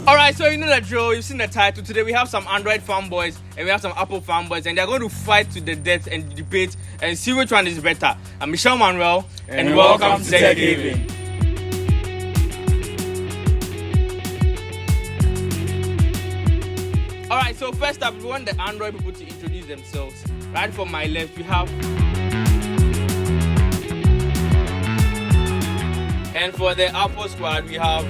Alright, so you know the drill, you've seen the title. Today we have some Android fanboys and we have some Apple fanboys, and they're going to fight to the death and debate and see which one is better. I'm Michelle Manuel and welcome to Tech Gaming. Alright, so first up, we want the Android people to introduce themselves. Right from my left, we have... And for the Apple squad, we have...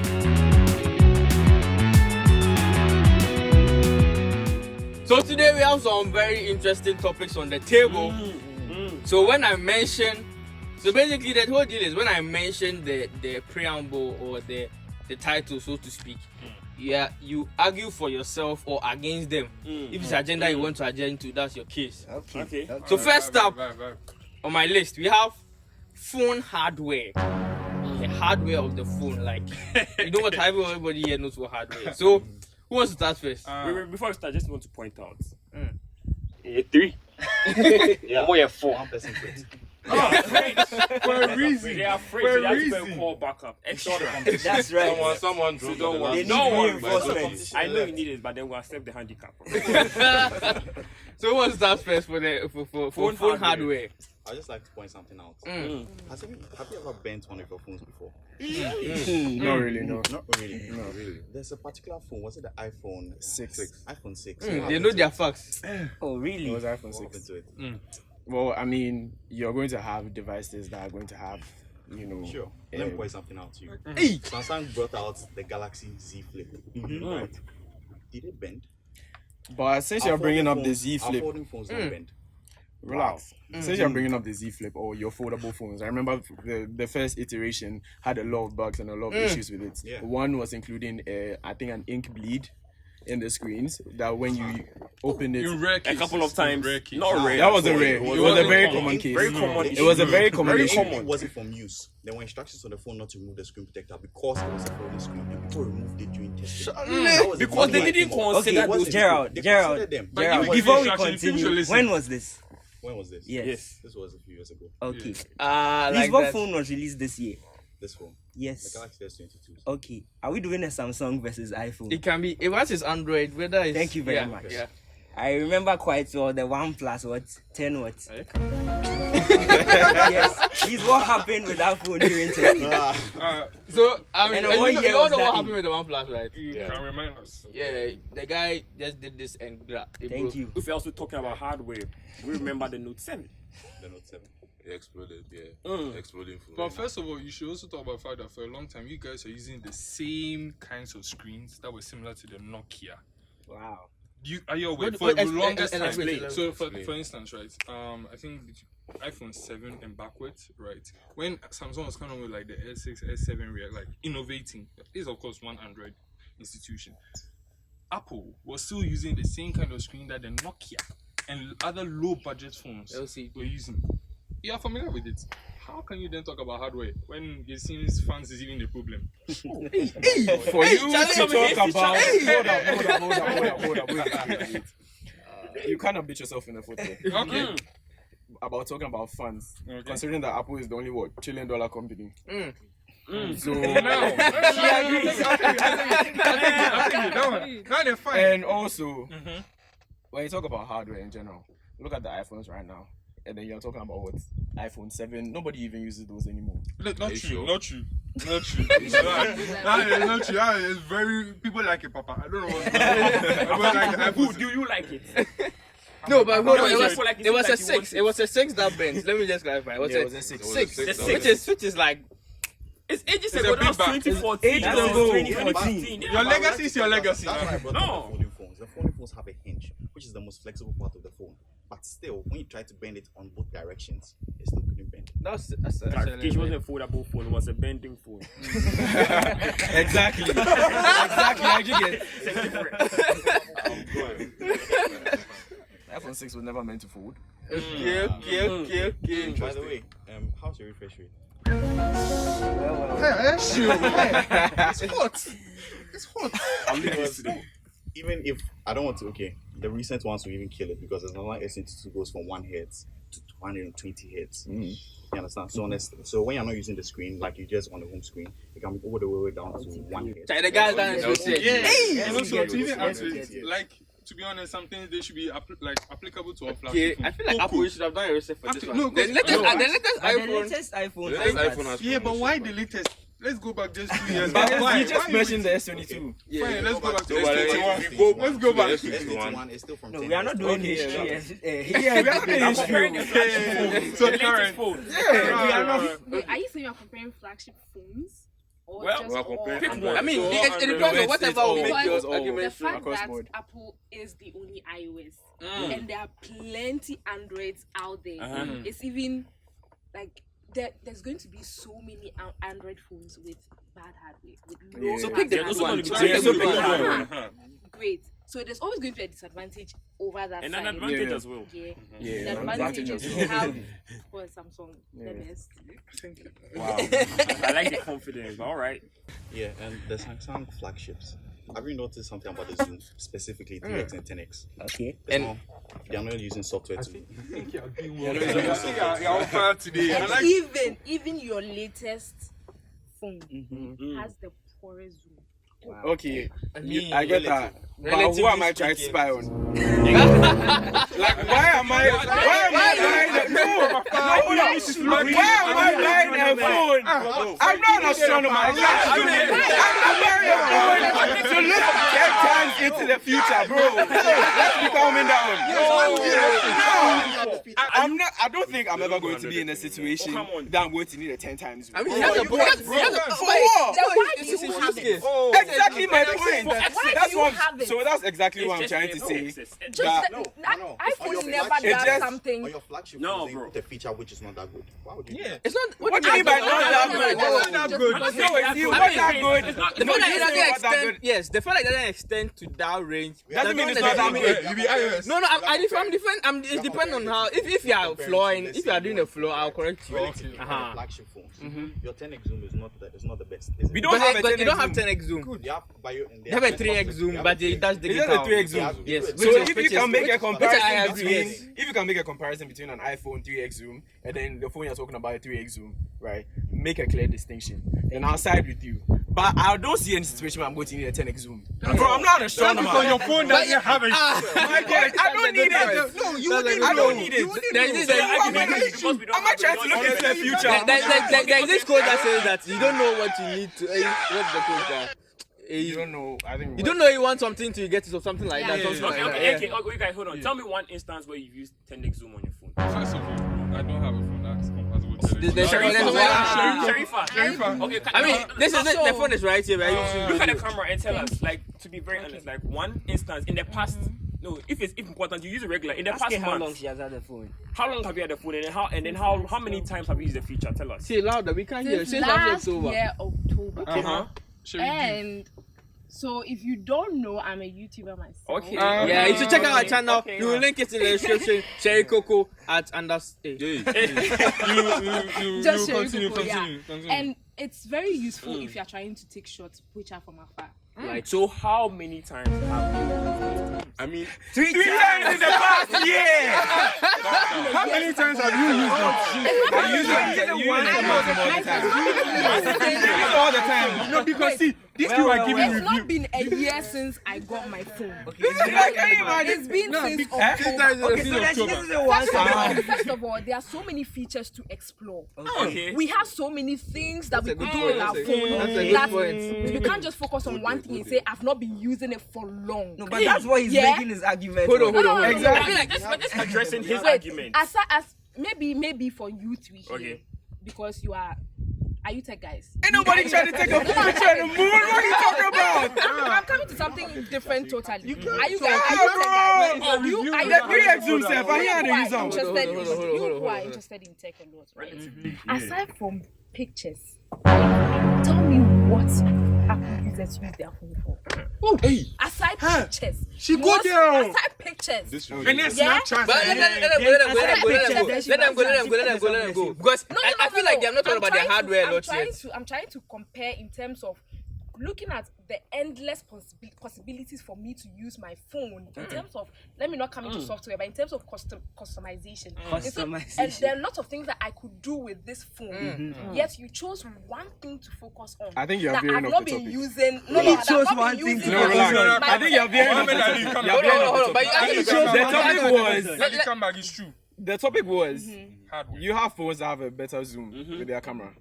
So today we have some very interesting topics on the table. So when I mention... So basically the whole deal is when I mention the preamble or the title, so to speak, yeah, you argue for yourself or against them. If it's agenda you want to agenda to, that's your case. Okay. So first up on my list, we have phone hardware. The hardware of the phone, like you know what everybody here knows what hardware is. So who wants to start first? Before we start, I just want to point out. 3. Yeah. Oh, yeah, 4. One person quit. For a reason. They are afraid. They have to call backup. Extra. That's right. Someone They don't need want. reinforcements. I know you need it, but then we'll accept the handicap. So who wants to start first for the for phone hardware? I just like to point something out. Have you ever bent one of your phones before? Not really, no. Not really. No, really. There's a particular phone. Was it the iPhone 6? iPhone 6. They know their facts. Oh, really? It was iPhone What 6. happened to it? Well, I mean, you're going to have devices that are going to have, you know... Sure. Let me point something out to you. Samsung brought out the Galaxy Z Flip. Right. Did it bend? But since you're bringing up the Z Our Flip, folding phones don't bend. relax. Since you're bringing up the Z Flip or your foldable phones, I remember the first iteration had a lot of bugs and a lot of issues with it. Yeah. One was including, I think, an ink bleed in the screens that when you open it... A couple of times. Not rare. That was a rare. It was a very common case. Very common. It was a very common issue. It wasn't from use. There were instructions on the phone not to remove the screen protector because it was a folding screen. And people removed it during testing. Because they didn't consider those. Gerald, considered them. before we continue, when was this? When was this? Yes. This was a few years ago. Okay. Like Please, what that. phone was released this year? This phone. The Yes. Galaxy S22. Okay. Are we doing a Samsung versus iPhone? It can be. Once it's Android, whether it's... Thank you very much. Yeah. I remember quite well the OnePlus, 10 what? Yes. This what happened with that phone during testing. So I mean, And you what know, year you all was know that what in? happened with the OnePlus, right? Can remind us. Yeah, the guy just did this and Thank you. If we're also talking about hardware, we remember the Note 7. The Note 7. It exploded, exploding phone. But first of all, you should also talk about the fact that for a long time, you guys are using the same kinds of screens that were similar to the Nokia. Wow. Are you aware? What- For what- the ex- longest ex- time. explain. So, for instance, right, I think iPhone 7 and backwards, right, when Samsung was coming with like the S6, S7, like innovating, this is of course one Android institution. Apple was still using the same kind of screen that the Nokia and other low budget phones LCD. were using. You are familiar with it. How can you then talk about hardware when it seems fans is even a problem? For you to talk about... Hold up, wait. You kind of beat yourself in the foot there. Okay. About talking about funds, Okay. considering that Apple is the only $1 trillion company. So Now they're fine. and also when you talk about hardware in general, look at the iPhones right now, and then you're talking about what iPhone 7. Nobody even uses those anymore. Look, not true. sure? Not true. That is not true. That is very people like it, Papa. I don't know what. Who do you like it? No, but hold on. No, It it's like- was a it's like you 6. It was a 6 that bent. Let me just clarify. It was a 6. The six. Which is like... It's ages It's ago. a That was big bag. 2014. Ages That was ago. 2014. Your legacy is your legacy. That's why I brought No. up the folding phones. The folding phones have a hinge, which is the most flexible part of the phone. But still, when you try to bend it on both directions, it still couldn't bend. That's Clarification, wasn't a foldable phone, it was a bending phone. Exactly. I get it. iPhone 6 was never meant to fold. Okay. By the way, how's your refresh rate? It's hot. Because even if I don't want to, the recent ones will even kill it because there's another S22 goes from 1 Hz to 220 hertz. You understand? So when you're not using the screen, like you just on the home screen, it can be all the way down to 1 hertz. The guys that Yeah. And also to even answer it, like to be honest, some things they should be applicable to all flagship phones. I feel like Apple should have done a research for this one. No, The latest iPhone. Yeah, but why the latest? Let's go back just 2 years. But Why? you just Why mentioned the S22. Fine, let's go back to No, but S21. Let's go back. S21 is still from No, 10 we are not doing Okay, history. Yeah, we are doing history. So current. We are not. Wait, are you saying you're comparing flagship phones? Or Well, just we're all comparing Android? Android. I mean, So, it depends on whatever will make Because your the argument fact across that board. Apple is the only iOS and there are plenty Androids out there. It's even like there's going to be so many Android phones with bad hardware. With low So pick the hardware. good one. So pick the good one. Great. So there's always going to be a disadvantage over that And side. an advantage as well. Yeah. Yeah, The advantage is you have Samsung the best. Wow. I like the confidence. All right. Yeah, and the Samsung flagships. Have you noticed something about the zoom, specifically 3x and 10x? Okay. And They are not using software to. You're on fire today. I And like even your latest phone has the poorest zoom. Okay, I get that. But who am I trying to spy on? Like, why am I buying a phone? Why am I buying a phone? I'm not an astronomer. I'm buying a phone to look 10 times into the future, bro. Let's be calming down. No, I'm not. I don't think I'm ever going to be in a situation that I'm going to need a 10 times. I mean, he has a point. For what? Then why do you have it? Exactly my point. Why That's do you what. have it? So that's exactly what I'm trying to say. Just That- iPhone never flagship- does just- something. On your flagship, No, phone, they bro. put a feature which is not that good. Why would you? Yeah. It's not. What do you mean by not that good? Not that good. No, it's not that good. The phone that doesn't not that extend. good. Yes, the phone that doesn't extend to that range. Doesn't mean it's not that good. You be iOS. No, I'm different. It depends on how. If you are flowing, if you are doing a flow, I'll correct you. Relative to your flagship phones, your 10x zoom is not the best. Is it? We don't have a But you don't 10x have zoom. 10x zoom. Good. You have bio and They have a 3x zoom, but that's the It's just a 3x zoom. Yes. So if you can make a I comparison agree, between, yes. if you can make a comparison between an iPhone 3x zoom and then the phone you're talking about a 3x zoom, right? Make a clear distinction. Then I'll side with you. But I don't see any situation where I'm going to need a 10x zoom. Bro, I'm not an astronomer. On your phone that you have it. I don't need it. No, you That's wouldn't like- I don't need it. I'm not trying to look into the future. There's this code that says that you don't know what you need to. What's the code that? You don't know. I think You don't know you want something to get it or something like that. Yeah. Something like that. Okay, guys, hold on. Tell me one instance where you've used 10x zoom on your phone. First of all, I don't have a phone that's compatible to There's this. Sharifa. Okay, I mean, this is it. The phone is right here. Right? look at the camera and tell us, like, to be very honest, like one instance in the past. No, if it's important, you use it regular. In the Ask past her how long month, she has had the phone. how long have you had the phone, and then how many times have you used the feature? Tell us. Say louder. We can't hear. Since Say after last October. year, October. And And so if you don't know, I'm a YouTuber myself. Okay. Yeah, you should check out our channel. Okay. We will link it in the description. Sherry Coco at understate. you Just show you continue. people, yeah. And it's very useful if you're trying to take shots which are from afar. Like, so how many times have you? I mean, 3 times in the past year. How many times have you used it? I use it once a month all the time. All the time. No, because see, these two are giving It's review. not been a year since I got my phone. Can you imagine? It's been since Sometimes October. it's So October. this is the one time. First of all, there are so many features to explore. Okay. We have so many things that we That's a could good do with point. our That's a phone. good point. You can't just focus on one thing and say, I've not been using it for long. No, but that's what he's Yeah. making his argument. Hold on, hold No, on. no, no, I feel like that's addressing his argument. As maybe for you three here, Okay. because are you tech guys? Ain't nobody trying to take a picture of the moon. What are you talking about? I'm coming to something different totally. Are you guys? Are you tech guys? Bro. You are The 3x zoom self. I hear who the are use on. interested in Hold on, hold on, you hold who are on. interested in tech a lot, right? Aside from pictures, tell me what Apple users use their phone for. Aside pictures, She go there. Aside pictures. this And then Yeah. Snapchat. But let them go. Because I feel like they're not talking about their hardware a lot yet. I'm trying to compare in terms of looking at the endless possibilities for me to use my phone in terms of, let me not come into software, but in terms of customization. And there are lots of things that I could do with this phone. Yet you chose one thing to focus on. I think you're that veering I've off not the been topic. using. He chose one thing to focus on. I think you're veering off the topic. Hold on. But you actually chose The topic was Let it come back. It's true. the topic was Hardware. you have phones that have a better zoom with their camera.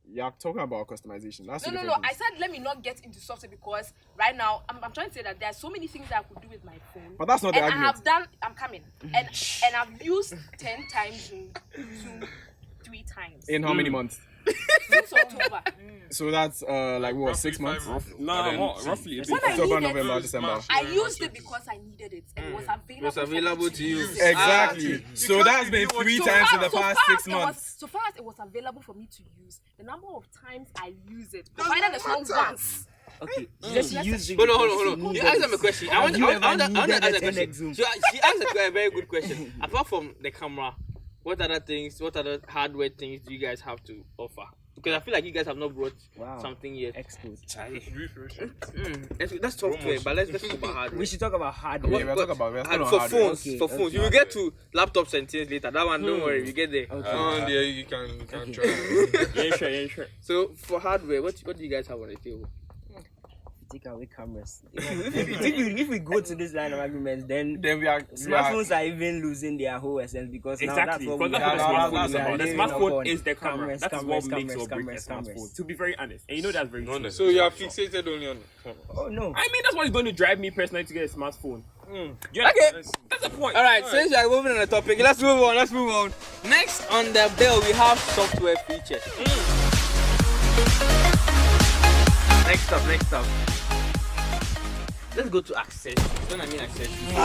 You're talking about customization. That's two No. different I things. said let me not get into software because right now I'm trying to say that there are so many things that I could do with my phone. But that's not the And I argument. have done. I'm coming. And I've used 10 times Zoom 3 times In how many months? since October. So that's like what, 6 months? Roughly. When I October, needed November, it, December. I used it because I needed it and it was available. was available to you. Exactly. So that's been 3 times in the past 6 months. So far as it was available for me to use, the number of times I use it, provided it's not once. Okay, just use it. Hold on. You asked them a question. I want to ask a question. Zoom? So she asked a very good question. Apart from the camera, what other hardware things do you guys have to offer? Because I feel like you guys have not brought something yet. Expos. That's software, but let's talk about hardware. We should talk about hardware. Yeah, we're talking about For hardware. phones, Okay, for phones. okay. You will get to laptops and things later. That one, don't worry, we get there. Yeah, you can try. Yeah, sure. So for hardware, what do you guys have on the table? Take away cameras. If we go to this line of arguments, then Then we are smartphones are even losing their whole essence because Exactly. now that's what we Because that's are. what the smartphone is about. The smartphone is the camera. Cameras, That is what makes or breaks a cameras. smartphone. To be very honest, and you know that's very true. So you are fixated only on the phone. Oh no. I mean, that's what is going to drive me personally to get a smartphone. Yeah, Okay. that's the point. All right, since you are moving on the topic, let's move on. Next on the bill, we have software features. Next up. Let's go to accessories. When I mean accessories.